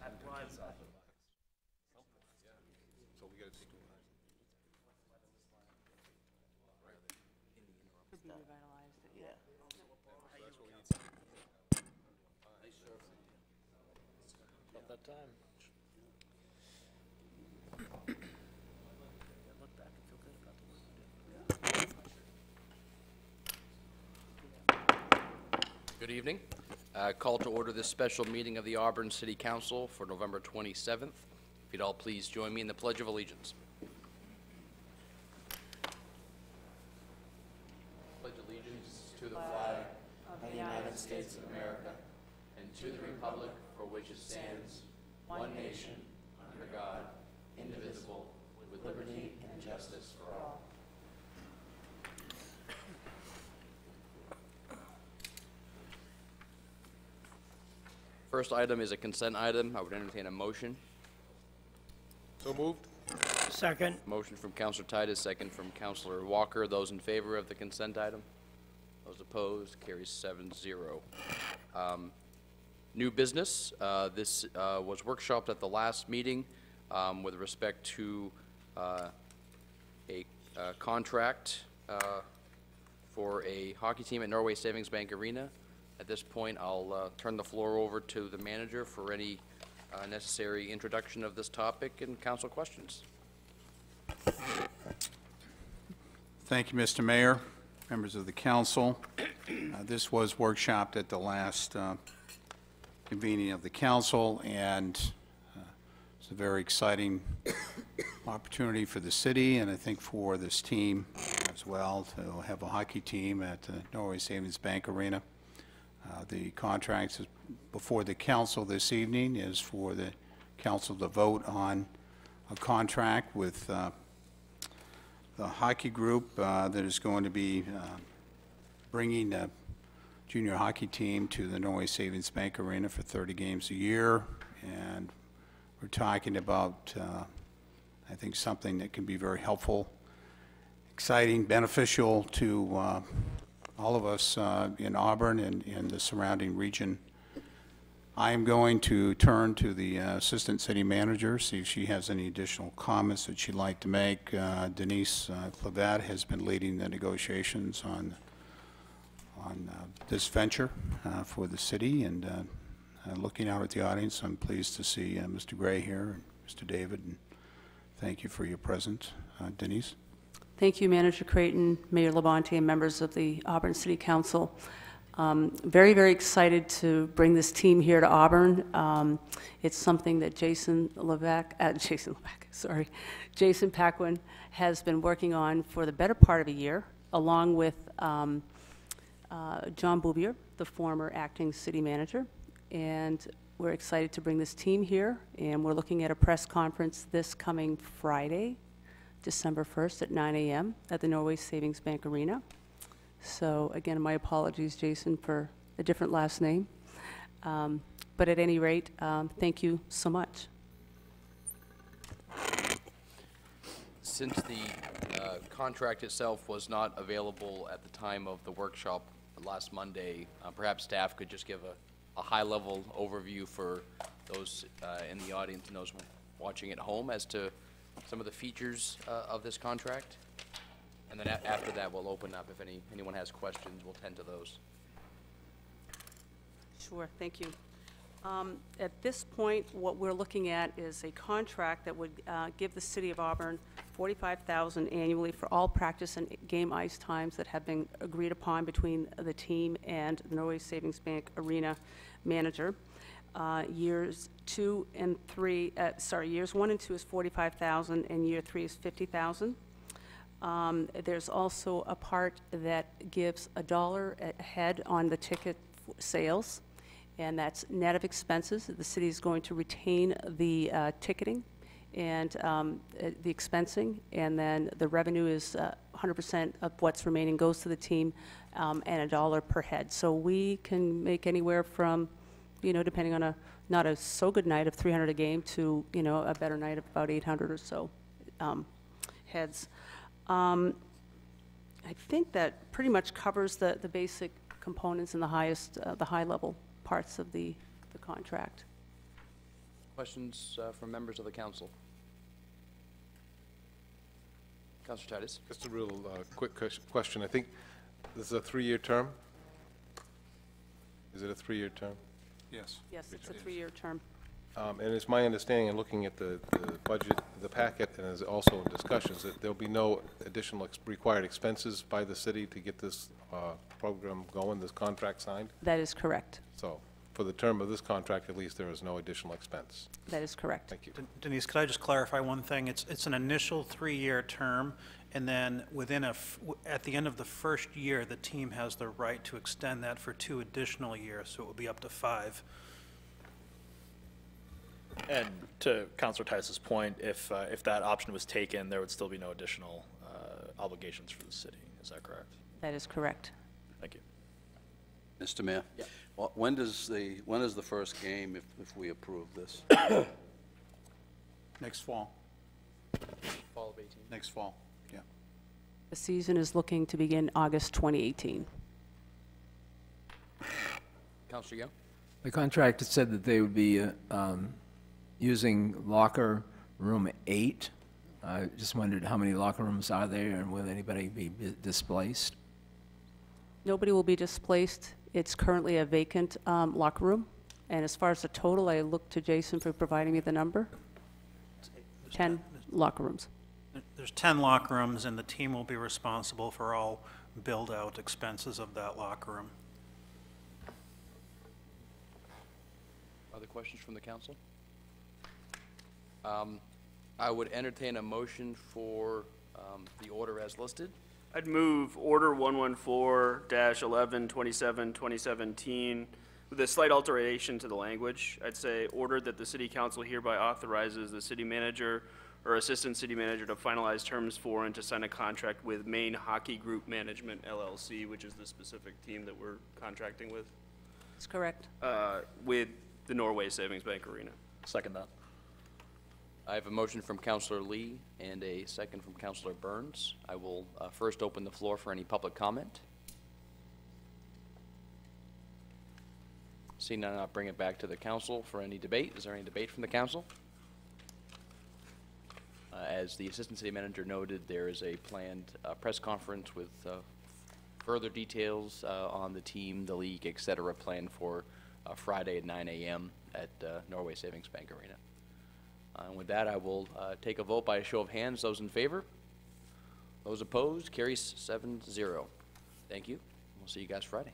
So we got to take two. Could be revitalized, yeah. That's what we need. About that time. Look back and feel good about the work we did. Good evening. Call to order this special meeting of the Auburn City Council for November 27th. If you'd all please join me in the Pledge of Allegiance. Pledge allegiance to the flag of the United States of America and to the republic for which it stands, one nation, under God, indivisible, with liberty and justice for all. First item is a consent item. I would entertain a motion. So moved. Second. Motion from Councilor Titus, second from Councilor Walker. Those in favor of the consent item? Those opposed? Carries 7-0. New business. This was workshopped at the last meeting with respect to a contract for a hockey team at Norway Savings Bank Arena. At this point, I'll turn the floor over to the manager for any necessary introduction of this topic and council questions. Thank you, Mr. Mayor, members of the council. This was workshopped at the last convening of the council, and it's a very exciting opportunity for the city and I think for this team as well to have a hockey team at the Norway Savings Bank Arena. The contract is before the council this evening is for the council to vote on a contract with the hockey group that is going to be bringing the junior hockey team to the Norway Savings Bank Arena for 30 games a year. And we're talking about, I think, something that can be very helpful, exciting, beneficial to all of us in Auburn and in the surrounding region. I am going to turn to the Assistant City Manager, see if she has any additional comments that she'd like to make. Denise Clavet has been leading the negotiations on this venture for the city, and looking out at the audience, I'm pleased to see Mr. Gray here and Mr. David, and thank you for your presence. Denise? Thank you, Manager Creighton, Mayor Labonte, and members of the Auburn City Council. Very, very excited to bring this team here to Auburn. It's something that Jason Paquin has been working on for the better part of a year, along with John Bouvier, the former acting city manager. And we're excited to bring this team here, and we're looking at a press conference this coming Friday, December 1st at 9 a.m. at the Norway Savings Bank Arena. So again, my apologies, Jason, for a different last name. But at any rate, thank you so much. Since the contract itself was not available at the time of the workshop last Monday, perhaps staff could just give a high-level overview for those in the audience and those watching at home as to some of the features of this contract. And then after that, we'll open up. If anyone has questions, we'll tend to those. Sure, thank you. At this point, what we're looking at is a contract that would give the City of Auburn $45,000 annually for all practice and game ice times that have been agreed upon between the team and the Norway Savings Bank Arena manager. Years 1 and 2 is $45,000, and year 3 is $50,000. There's also a part that gives $1 a head on the ticket sales, and that's net of expenses. The city is going to retain the ticketing and the expensing, and then the revenue is 100% of what's remaining goes to the team, and $1 per head. So we can make anywhere from, depending on not a so good night of 300 a game to, a better night of about 800 or so heads. I think that pretty much covers the basic components and the high level parts of the contract. Questions from members of the council? Councilor Titus? Just a real quick question. I think this is a 3-year term? Is it a 3-year term? Yes. Yes, it's a 3-year term. And it's my understanding, in looking at the budget, the packet, and as also in discussions, that there'll be no additional required expenses by the city to get this program going, this contract signed? That is correct. So, for the term of this contract, at least, there is no additional expense. That is correct. Thank you. Denise, could I just clarify one thing? It's an initial 3-year term, and then at the end of the first year, the team has the right to extend that for 2 additional years, so it would be up to 5. And to Councilor Tice's point, if that option was taken, there would still be no additional obligations for the city. Is that correct? That is correct. Thank you. Mr. Mayor? Yeah. Well, when is the first game if we approve this? Next fall. Fall of 18. Next fall, yeah. The season is looking to begin August 2018. Councilor Young? The contract said that they would be using locker room 8. I just wondered how many locker rooms are there, and will anybody be displaced? Nobody will be displaced. It's currently a vacant locker room. And as far as the total, I look to Jason for providing me the number. 10 locker rooms. There's 10 locker rooms, and the team will be responsible for all build-out expenses of that locker room. Other questions from the council? I would entertain a motion for the order as listed. I'd move Order 114-11-27-2017 with a slight alteration to the language. I'd say order that the city council hereby authorizes the city manager or assistant city manager to finalize terms for and to sign a contract with Maine Hockey Group Management LLC, which is the specific team that we're contracting with, That's correct. with the Norway Savings Bank Arena. Second that. I have a motion from Councilor Lee and a second from Councilor Burns. I will first open the floor for any public comment. Seeing none, I'll bring it back to the council for any debate. Is there any debate from the council? As the Assistant City Manager noted, there is a planned press conference with further details on the team, the league, et cetera, planned for Friday at 9 a.m. at Norway Savings Bank Arena. And with that, I will take a vote by a show of hands. Those in favor? Those opposed? Carries 7-0. Thank you. We'll see you guys Friday.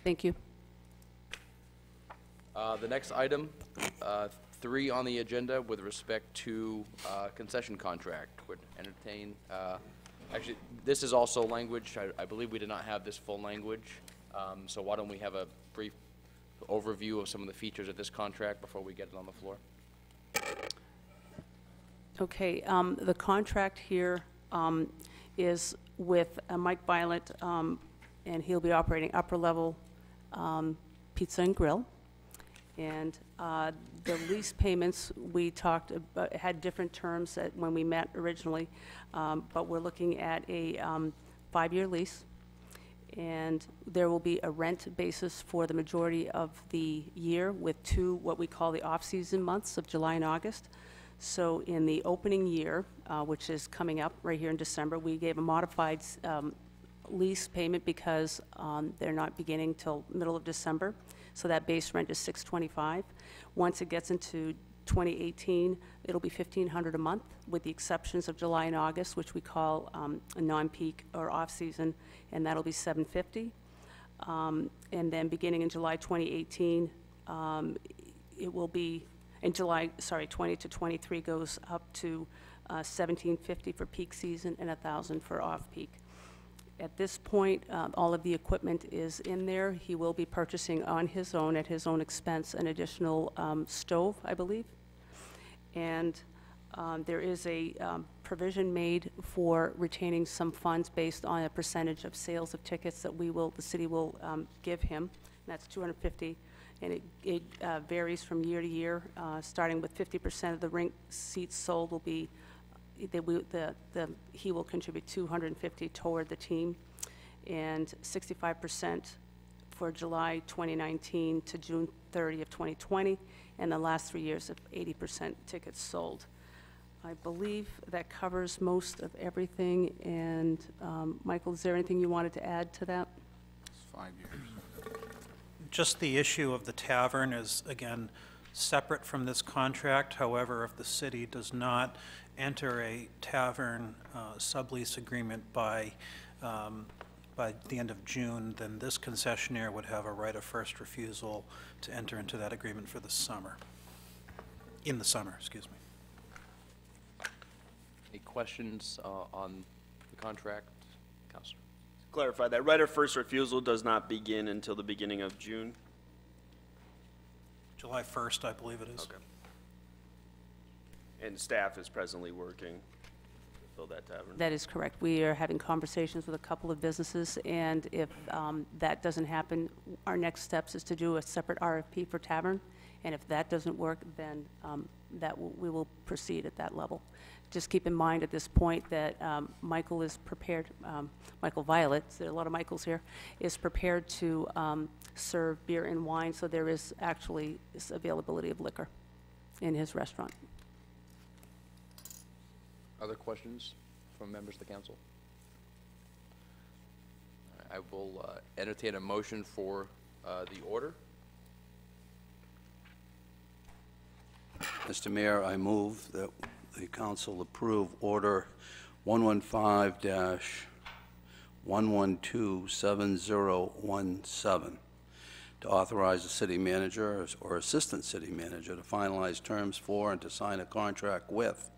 Thank you. The next item, 3 on the agenda with respect to concession contract. Would entertain, actually, this is also language. I believe we did not have this full language. So why don't we have a brief overview of some of the features of this contract before we get it on the floor? Okay, the contract here is with Mike Violet, and he'll be operating upper level pizza and grill. And the lease payments, we talked about, had different terms when we met originally, but we're looking at a 5-year lease. And there will be a rent basis for the majority of the year with 2 what we call the off-season months of July and August. So in the opening year, which is coming up right here in December, we gave a modified lease payment because they're not beginning till middle of December. So that base rent is $625. Once it gets into 2018, it'll be $1,500 a month, with the exceptions of July and August, which we call a non-peak or off-season, and that'll be $750. And then beginning in July 2018, it will be, in July, 20 to 23 goes up to $1,750 for peak season and $1,000 for off-peak. At this point, all of the equipment is in there. He will be purchasing on his own, at his own expense, an additional stove, I believe. And there is a provision made for retaining some funds based on a percentage of sales of tickets that the city will give him. And that's $250, and it varies from year to year, starting with 50% of the rink seats sold will be he will contribute $250 toward the team, and 65% for July 2019 to June 30 of 2020, and the last 3 years of 80% tickets sold. I believe that covers most of everything, and Michael, is there anything you wanted to add to that? It's 5 years. Just the issue of the tavern is, again, separate from this contract. However, if the city does not enter a tavern sublease agreement by the end of June, then this concessionaire would have a right of first refusal to enter into that agreement for the summer, in the summer, excuse me. Any questions on the contract, Counselor? Clarify, that right of first refusal does not begin until the beginning of June? July 1st, I believe it is. Okay. And staff is presently working to fill that tavern? That is correct. We are having conversations with a couple of businesses, and if that doesn't happen, our next steps is to do a separate RFP for tavern, and if that doesn't work, then we will proceed at that level. Just keep in mind at this point that Michael is prepared, Michael Violet, there are a lot of Michaels here, is prepared to serve beer and wine, so there is actually this availability of liquor in his restaurant. Other questions from members of the council? I will entertain a motion for the order. Mr. Mayor, I move that the council approve Order 115-112-7017 to authorize the city manager or assistant city manager to finalize terms for and to sign a contract with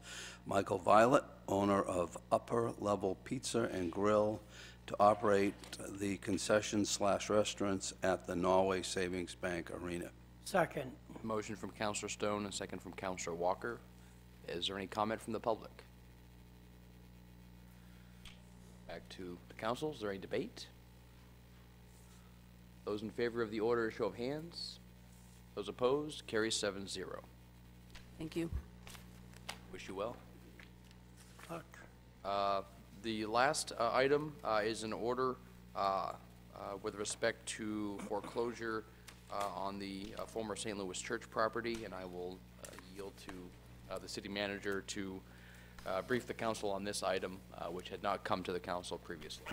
Michael Violet, owner of Upper Level Pizza and Grill, to operate the concessions/restaurants at the Norway Savings Bank Arena. Second. Motion from Councilor Stone and second from Councilor Walker. Is there any comment from the public? Back to the council. Is there any debate? Those in favor of the order, show of hands. Those opposed, carry 7-0. Thank you. Wish you well. Fuck. The last item is an order with respect to foreclosure on the former St. Louis Church property, and I will yield to the city manager to brief the council on this item, which had not come to the council previously.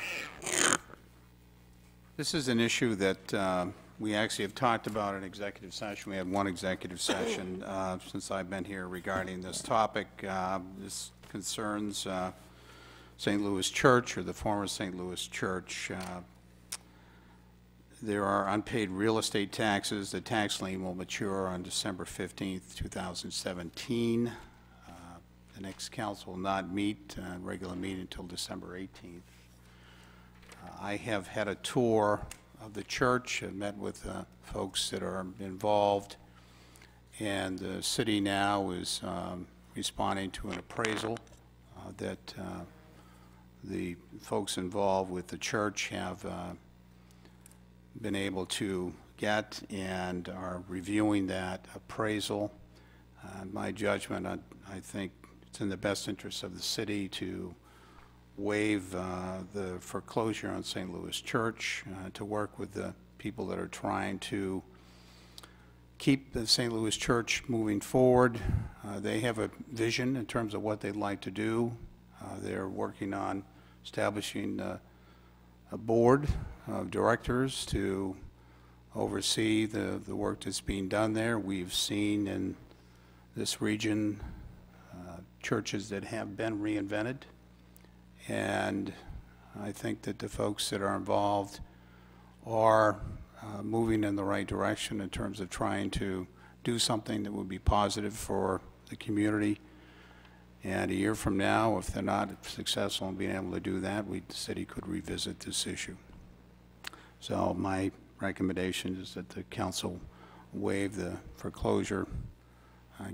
This is an issue that we actually have talked about in executive session. We had one executive session since I've been here regarding this topic. This concerns St. Louis Church, or the former St. Louis Church. There are unpaid real estate taxes. The tax lien will mature on December 15th, 2017. The next council will not meet, regular meeting, until December 18th. I have had a tour of the church. I've met with folks that are involved, and the city now is responding to an appraisal that the folks involved with the church have been able to get and are reviewing that appraisal. My judgment, I think it's in the best interest of the city to waive the foreclosure on St. Louis Church, to work with the people that are trying to keep the St. Louis Church moving forward. They have a vision in terms of what they'd like to do. They're working on establishing a board of directors to oversee the work that's being done there. We've seen in this region churches that have been reinvented, and I think that the folks that are involved are moving in the right direction in terms of trying to do something that would be positive for the community. And a year from now, if they're not successful in being able to do that, the city could revisit this issue. So my recommendation is that the council waive the foreclosure,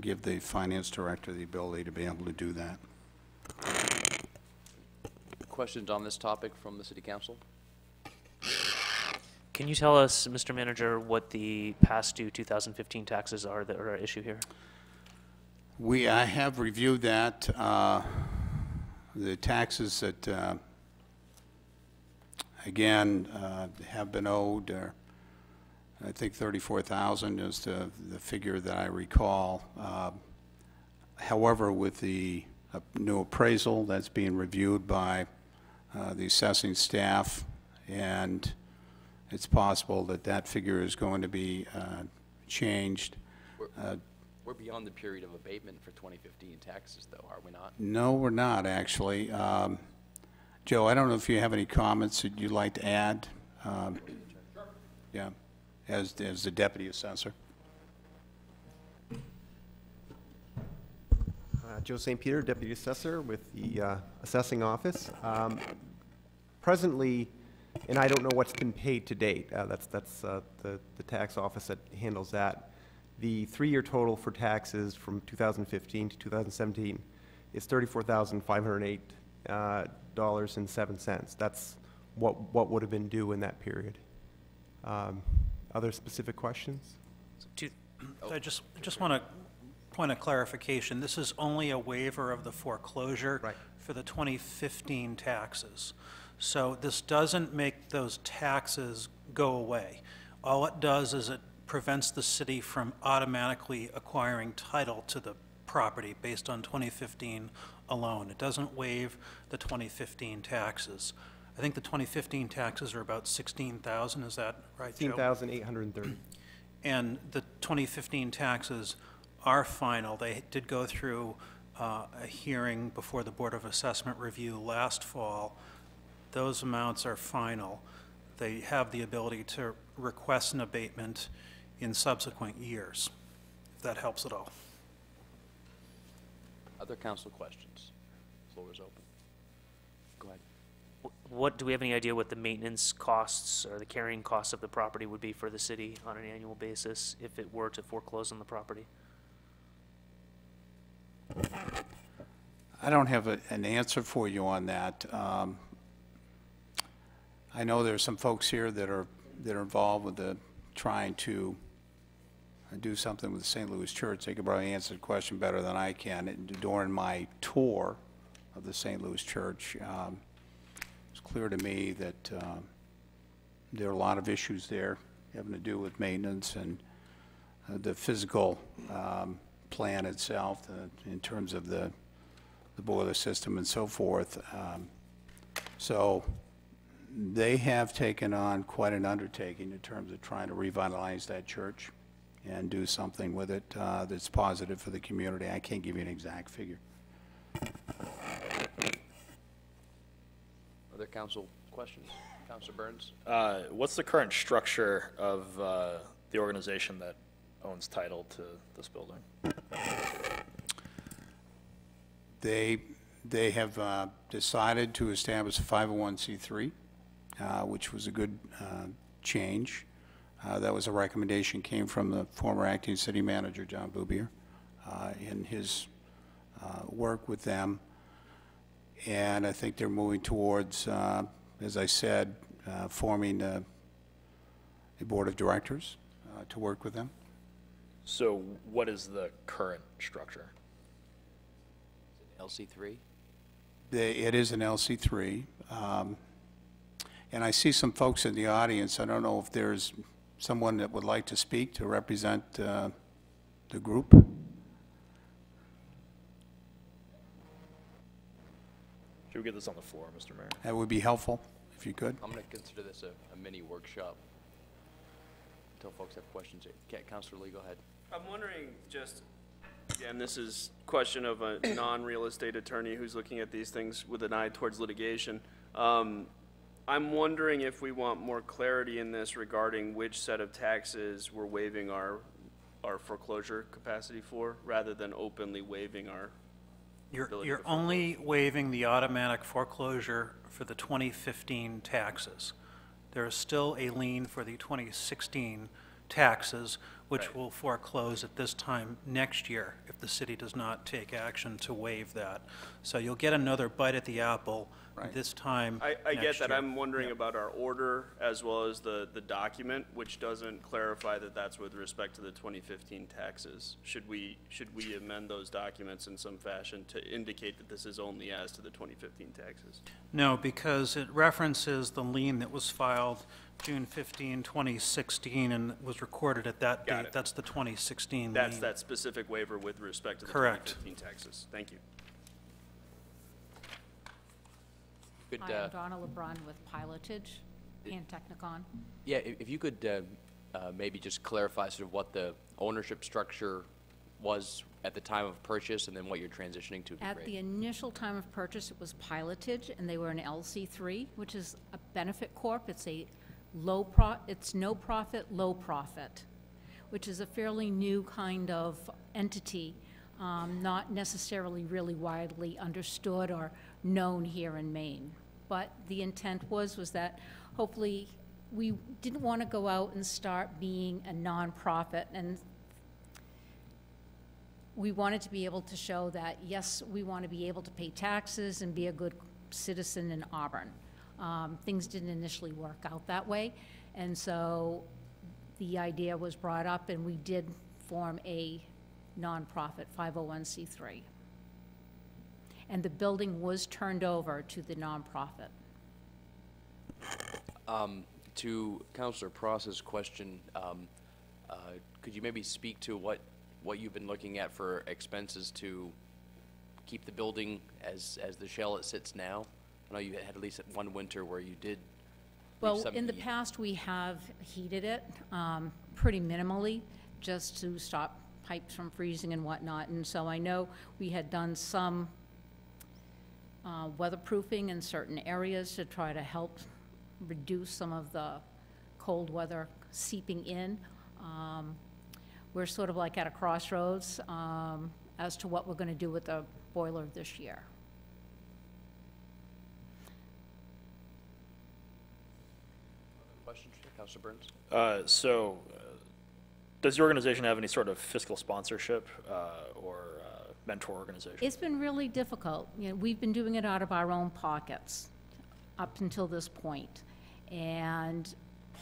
give the finance director the ability to be able to do that. Questions on this topic from the city council? Can you tell us, Mr. Manager, what the past due 2015 taxes are that are at issue here? I have reviewed that. The taxes that, again, have been owed I think 34,000 is the figure that I recall. However, with the new appraisal that's being reviewed by the assessing staff, and it's possible that that figure is going to be changed. We're beyond the period of abatement for 2015 taxes, though, are we not? No, we're not, actually. Joe, I don't know if you have any comments that you'd like to add. Yeah, as the deputy assessor. Joe St. Peter, Deputy Assessor with the Assessing Office. Presently, and I don't know what's been paid to date, that's the tax office that handles that. The 3-year total for taxes from 2015 to 2017 is $34,508.07. That's what would have been due in that period. Other specific questions? I just want to point of clarification. This is only a waiver of the foreclosure for the 2015 taxes. So this doesn't make those taxes go away. All it does is it prevents the city from automatically acquiring title to the property based on 2015 alone. It doesn't waive the 2015 taxes. I think the 2015 taxes are about 16,000, is that right, Joe? 16,830. And the 2015 taxes are final. They did go through a hearing before the Board of Assessment Review last fall. Those amounts are final. They have the ability to request an abatement in subsequent years, if that helps at all. Other council questions? Floor is open. Go ahead. What, do we have any idea what the maintenance costs or the carrying costs of the property would be for the city on an annual basis if it were to foreclose on the property? I don't have an answer for you on that. I know there's some folks here that are involved with trying to do something with the St. Louis Church. They could probably answer the question better than I can. During my tour of the St. Louis Church, it's clear to me that there are a lot of issues there having to do with maintenance and the physical plan itself in terms of the boiler system and so forth. So they have taken on quite an undertaking in terms of trying to revitalize that church and do something with it that's positive for the community. I can't give you an exact figure. Other council questions? Councilor Burns? What's the current structure of the organization that owns title to this building? They have decided to establish a 501c3, which was a good change. That was a recommendation came from the former acting city manager, John Boubier, in his work with them. And I think they're moving towards, as I said, forming a board of directors to work with them. So what is the current structure? LC3? It is an LC3. And I see some folks in the audience. I don't know if there's someone that would like to speak to represent the group. Should we get this on the floor, Mr. Mayor? That would be helpful, if you could. I'm going to consider this a mini workshop until folks have questions. Councilor Lee, go ahead. I'm wondering, just, again, this is a question of a non-real estate attorney who's looking at these things with an eye towards litigation. I'm wondering if we want more clarity in this regarding which set of taxes we're waiving our foreclosure capacity for, rather than openly waiving our ability You're to foreclose. only waiving the automatic foreclosure for the 2015 taxes. There is still a lien for the 2016 taxes, which will foreclose at this time next year if the city does not take action to waive that. So you'll get another bite at the apple Right. this time I get next that. year. I'm wondering Yeah. about our order as well as the document, which doesn't clarify that that's with respect to the 2015 taxes. Should we amend those documents in some fashion to indicate that this is only as to the 2015 taxes? No, because it references the lien that was filed June 15, 2016, and was recorded at that Got date. it. That's the 2016 lien. That's that specific waiver with respect to the Correct. 2015 taxes. Thank you. Could, Hi, I'm Donna LeBrun with Pilotage and Technicon. yeah, if you could maybe just clarify sort of what the ownership structure was at the time of purchase and then what you're transitioning to would be At great. the initial time of purchase, it was Pilotage, and they were an LC3, which is a benefit corp. It's a it's no profit, low profit, which is a fairly new kind of entity, not necessarily really widely understood or known here in Maine. But the intent was that hopefully we didn't want to go out and start being a nonprofit, and we wanted to be able to show that, yes, we want to be able to pay taxes and be a good citizen in Auburn. Things didn't initially work out that way, and so the idea was brought up, and we did form a nonprofit 501c3. And the building was turned over to the nonprofit. To Councilor Pross's question, could you maybe speak to what you've been looking at for expenses to keep the building as the shell it sits now? I know you had at least one winter where you did. Well, some in the heat. past, we have heated it pretty minimally, just to stop pipes from freezing and whatnot. And so I know we had done some weatherproofing in certain areas to try to help reduce some of the cold weather seeping in. We're sort of like at a crossroads as to what we're going to do with the boiler this year. Questions, Councilor Burns? Does your organization have any sort of fiscal sponsorship or mentor organization? It's been really difficult. You know, we've been doing it out of our own pockets up until this point. And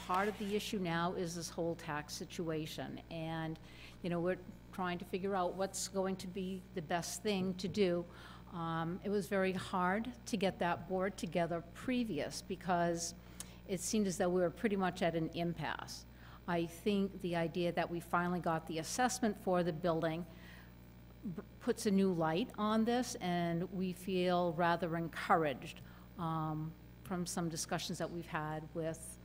part of the issue now is this whole tax situation. And, you know, we're trying to figure out what's going to be the best thing to do. It was very hard to get that board together previous because it seemed as though we were pretty much at an impasse. I think the idea that we finally got the assessment for the building puts a new light on this, and we feel rather encouraged from some discussions that we've had with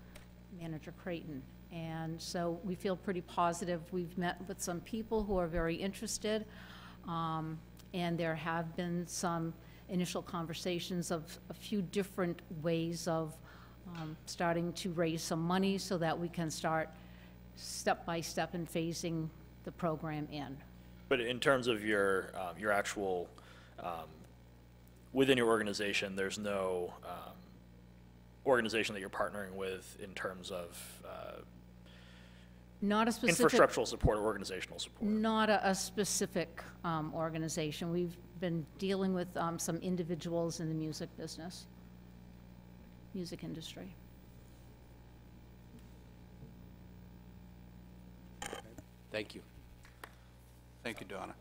Manager Creighton. And so we feel pretty positive. We've met with some people who are very interested, and there have been some initial conversations of a few different ways of starting to raise some money so that we can start step by step in phasing the program in. But in terms of your actual, within your organization, there's no organization that you're partnering with in terms of Not a specific infrastructural support or organizational support? Not a specific organization. We've been dealing with some individuals in the music business, music industry. Thank you. Thank you, Donna.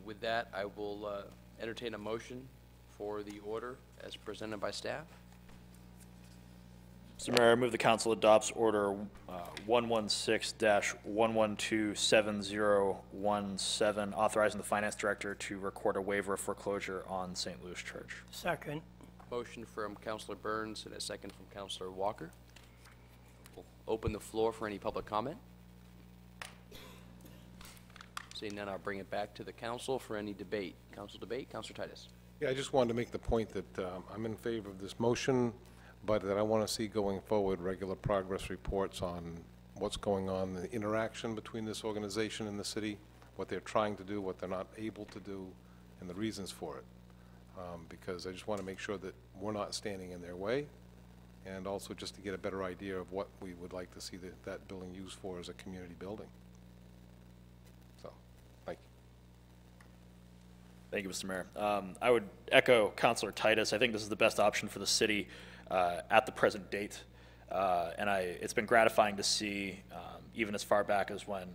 With that, I will entertain a motion for the order as presented by staff. Mr. Mayor, I move the council adopts Order 116-1127017, authorizing the finance director to record a waiver of foreclosure on St. Louis Church. Second. Motion from Councilor Burns and a second from Councilor Walker. We'll open the floor for any public comment. Seeing none, I'll bring it back to the council for any debate. Council debate, Councilor Titus. Yeah, I just wanted to make the point that I'm in favor of this motion, but that I want to see going forward regular progress reports on what's going on, the interaction between this organization and the city, what they're trying to do, what they're not able to do, and the reasons for it. Because I just want to make sure that we're not standing in their way, and also just to get a better idea of what we would like to see that building used for as a community building. So, thank Thank you, Mr. Mayor. I would echo Councilor Titus. I think this is the best option for the city at the present date. It's been gratifying to see, even as far back as when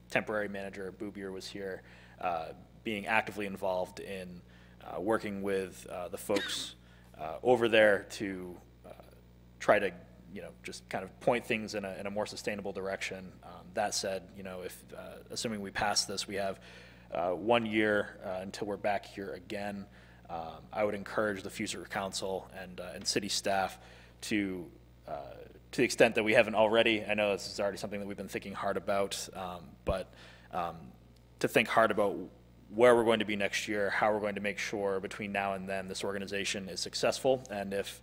temporary manager Boobier was here, being actively involved in working with the folks over there to try to, just kind of point things in a more sustainable direction. That said, if assuming we pass this, we have 1 year until we're back here again. I would encourage the future council and city staff to the extent that we haven't already, I know this is already something that we've been thinking hard about, but to think hard about where we're going to be next year, how we're going to make sure between now and then this organization is successful, and if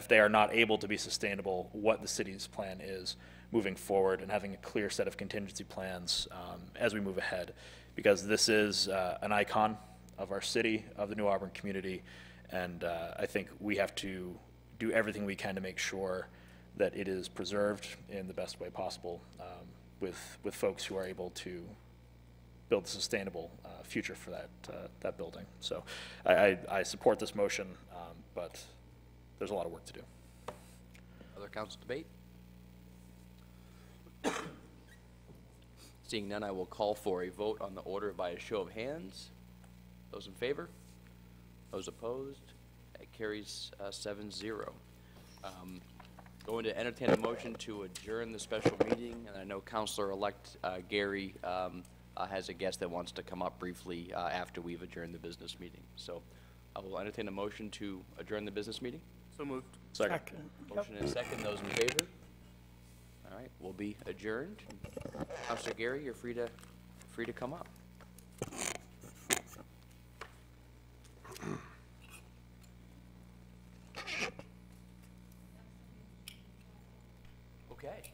they are not able to be sustainable, what the city's plan is moving forward, and having a clear set of contingency plans as we move ahead. Because this is an icon of our city, of the New Auburn community, and I think we have to do everything we can to make sure that it is preserved in the best way possible with folks who are able to build a sustainable future for that building. So I support this motion, but there's a lot of work to do. Other council debate? Seeing none, I will call for a vote on the order by a show of hands. Those in favor? Those opposed? That carries 7-0. Going to entertain a motion to adjourn the special meeting, and I know Councilor-elect Gary has a guest that wants to come up briefly after we've adjourned the business meeting. So I will entertain a motion to adjourn the business meeting. So moved. Second. Motion and second. Those in favor? All right, we'll be adjourned. Councilor Gary, you're free to come up. Okay.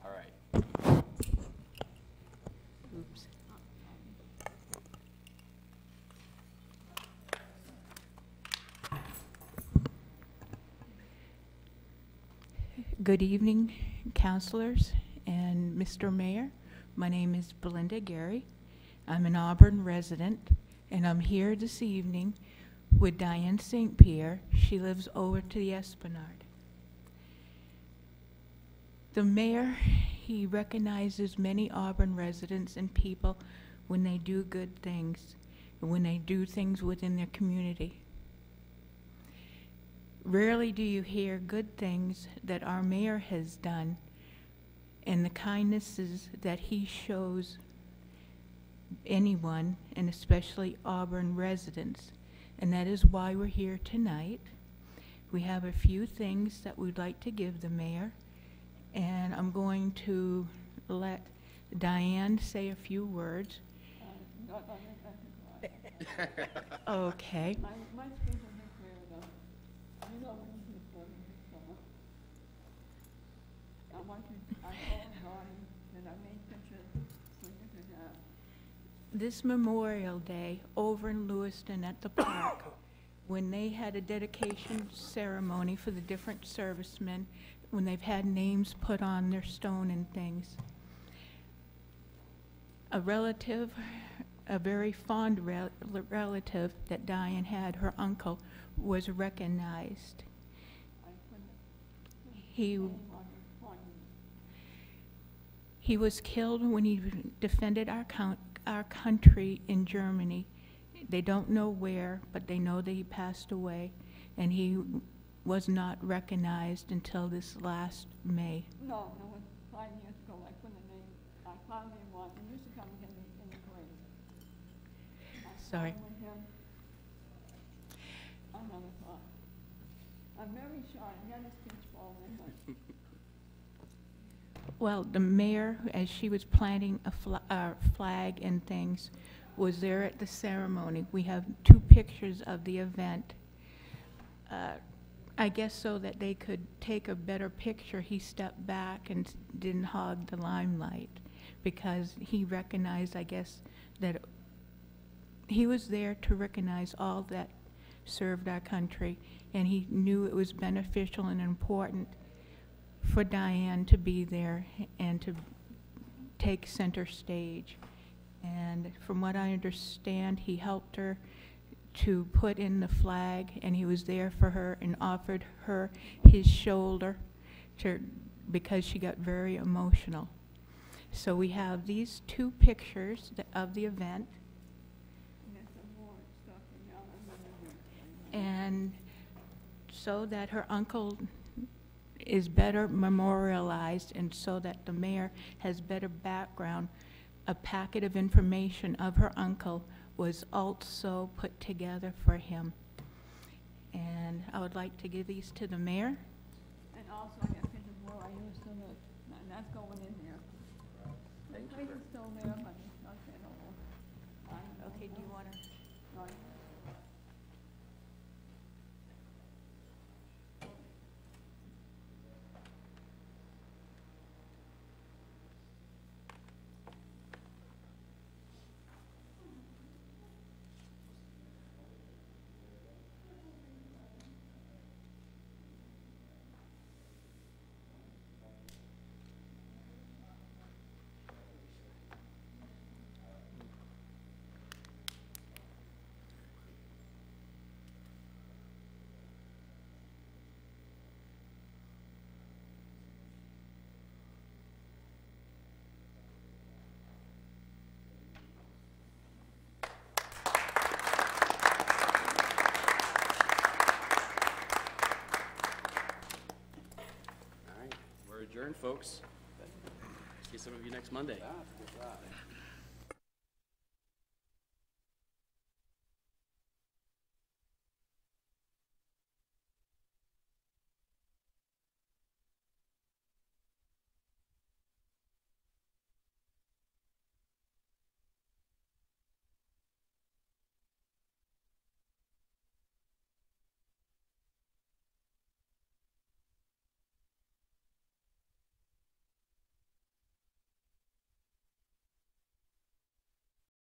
All right. Oops. Good evening, councilors and Mr. Mayor. My name is Belinda Gary. I'm an Auburn resident, and I'm here this evening with Diane St. Pierre. She lives over to the Esplanade. The mayor, he recognizes many Auburn residents and people when they do good things, and when they do things within their community. Rarely do you hear good things that our mayor has done and the kindnesses that he shows anyone, and especially Auburn residents. And that is why we're here tonight. We have a few things that we'd like to give the mayor, and I'm going to let Diane say a few words. Okay. This Memorial Day over in Lewiston at the park, when they had a dedication ceremony for the different servicemen, when they've had names put on their stone and things, a relative, a very fond relative that Diane had, her uncle, was recognized. He was killed when he defended our country in Germany. They don't know where, but they know that he passed away, and he was not recognized until this last May. No, it was 5 years ago, I put a name, I found him once, he used to come in the grave. Sorry. With him, another thought. I'm very sorry, I got his kids falling, but Well, the mayor, as she was planting a flag and things, was there at the ceremony. We have 2 pictures of the event. I guess so that they could take a better picture, he stepped back and didn't hog the limelight, because he recognized, I guess, that he was there to recognize all that served our country, and he knew it was beneficial and important for Diane to be there and to take center stage. And from what I understand, he helped her to put in the flag, and he was there for her and offered her his shoulder because she got very emotional. So we have these two pictures of the event. And so that her uncle is better memorialized, and so that the mayor has better background, a packet of information of her uncle was also put together for him. And I would like to give these to the mayor. And also I got pictures of where I used to live, and that's going in there. The place is still there, but it's not there no more. Okay, do you want to? Right. All right, we're adjourned, folks. See some of you next Monday.